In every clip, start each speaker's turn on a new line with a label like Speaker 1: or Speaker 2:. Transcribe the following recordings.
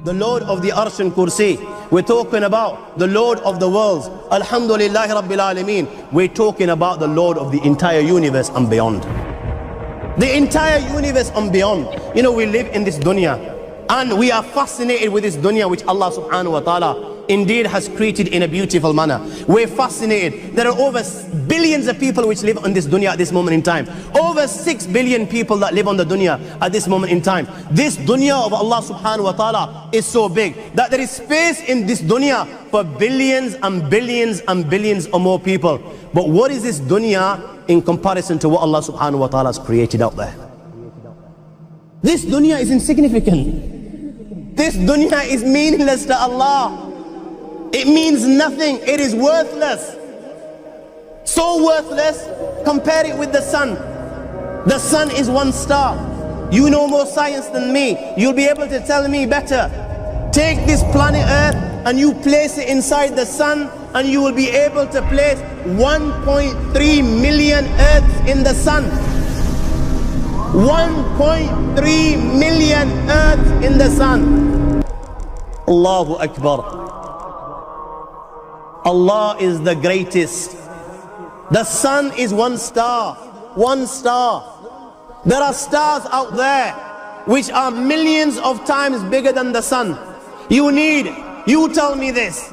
Speaker 1: the Lord of the Arsh and Kursi. We're talking about the Lord of the worlds. Alhamdulillah Rabbil Alameen. We're talking about the Lord of the entire universe and beyond. The entire universe and beyond. You know, we live in this dunya and we are fascinated with this dunya which Allah subhanahu wa ta'ala indeed has created in a beautiful manner. We're fascinated. There are over billions of people which live on this dunya at this moment in time. Over 6 billion people that live on the dunya at this moment in time. This dunya of Allah subhanahu wa ta'ala is so big that there is space in this dunya for billions and billions and billions or more people. But what is this dunya in comparison to what Allah subhanahu wa ta'ala has created out there? This dunya is insignificant. This dunya is meaningless to Allah. It means nothing. It is worthless. So worthless. Compare it with the sun. The sun is one star. You know more science than me. You'll be able to tell me better. Take this planet Earth and you place it inside the sun, and you will be able to place 1.3 million Earths in the sun. 1.3 million Earths in the sun. Allahu Akbar. Allah is the greatest. The sun is one star. One star. There are stars out there which are millions of times bigger than the sun. You tell me this,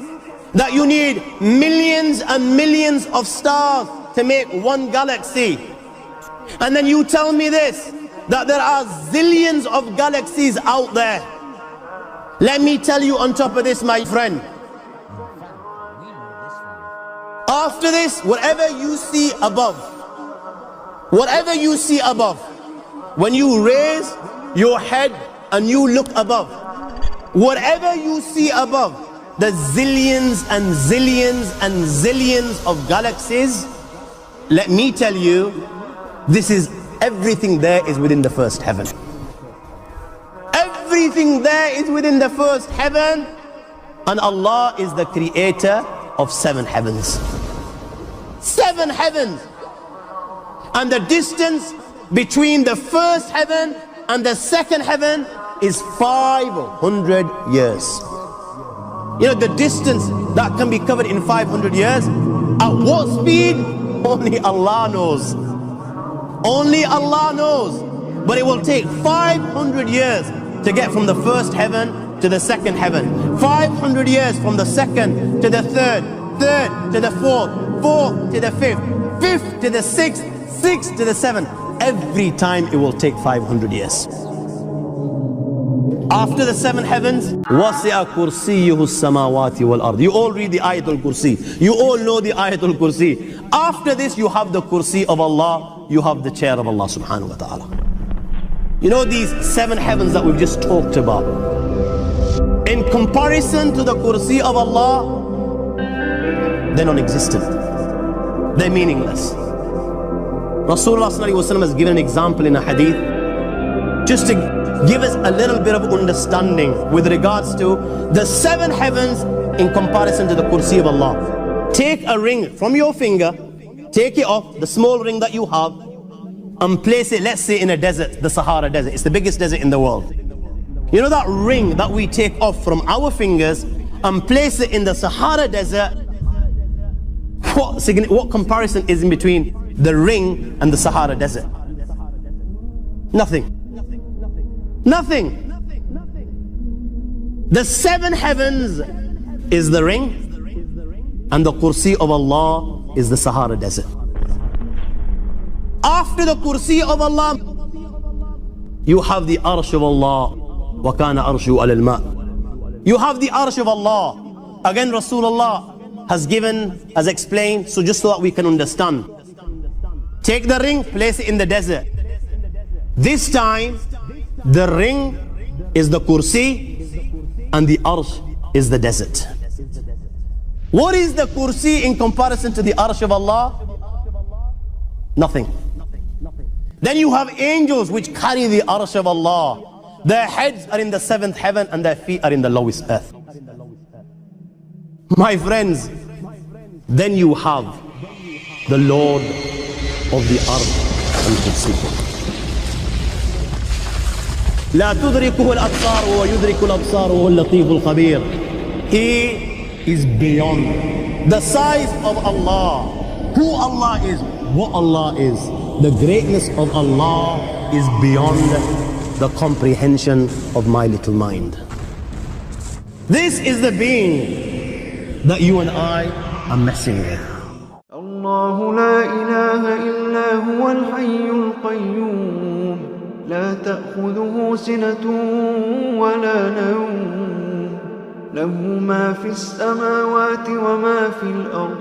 Speaker 1: that you need millions and millions of stars to make one galaxy. And then you tell me this, that there are zillions of galaxies out there. Let me tell you on top of this, my friend. After this, whatever you see above, when you raise your head and you look above, whatever you see above, the zillions and zillions and zillions of galaxies, let me tell you, this is everything there is within the first heaven. Everything there is within the first heaven, and Allah is the creator of 7 heavens. 7 heavens. And the distance between the first heaven and the second heaven is 500 years. You know, the distance that can be covered in 500 years, at what speed? Only Allah knows. Only Allah knows. But it will take 500 years to get from the first heaven to the second heaven. 500 years from the second to the third, third to the fourth, fourth to the fifth, fifth to the sixth, sixth to the seventh. Every time it will take 500 years. After the 7 heavens, وَسِعَ كُرْسِيُّهُ السَّمَاوَاتِ وَالْأَرْضِ. You all read the Ayatul Kursi. You all know the Ayatul Kursi. After this, you have the Kursi of Allah. You have the chair of Allah subhanahu wa ta'ala. You know these 7 heavens that we've just talked about, in comparison to the Kursi of Allah, they're non-existent. They're meaningless. Rasulullah sallallahu alaihi wasallam has given an example in a hadith just to give us a little bit of understanding with regards to the 7 heavens in comparison to the Kursi of Allah. Take a ring from your finger, take it off, the small ring that you have, and place it, let's say, in a desert, the Sahara Desert. It's the biggest desert in the world. You know that ring that we take off from our fingers and place it in the Sahara Desert? What comparison is in between the ring and the Sahara Desert? Nothing. Nothing. The 7 heavens is the ring, and the Kursi of Allah is the Sahara Desert. After the Kursi of Allah, you have the Arsh of Allah. وَكَانَ أَرْشُهُ عَلَى الْمَاءِ. You have the Arsh of Allah. Again, Rasulullah has explained, so just so that we can understand. Take the ring, place it in the desert. This time, the ring is the Kursi and the Arsh is the desert. What is the Kursi in comparison to the Arsh of Allah? Nothing. Then you have angels which carry the Arsh of Allah. Their heads are in the 7th heaven and their feet are in the lowest earth. My friends, then you have the Lord of the Arsh and Kursi. لا تدركه الأبصار وهو يدرك الأبصار وهو اللطيف الخبير. He is beyond the size of Allah, who Allah is, what Allah is. The greatness of Allah is beyond the comprehension of my little mind. This is the being that you and I are messing with.
Speaker 2: الله لا إله إلا هو الحي القيوم لا تأخذه سنة ولا نوم له ما في السماوات وما في الأرض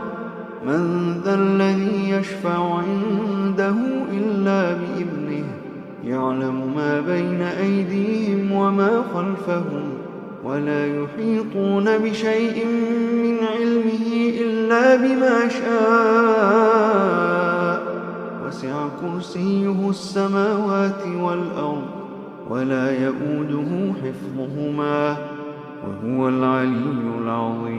Speaker 2: من ذا الذي يشفع عنده إلا بإذنه يعلم ما بين أيديهم وما خلفهم ولا يحيطون بشيء من علمه إلا بما شاء وسع كرسيه السماوات والأرض ولا يؤوده حفظهما وهو العلي العظيم.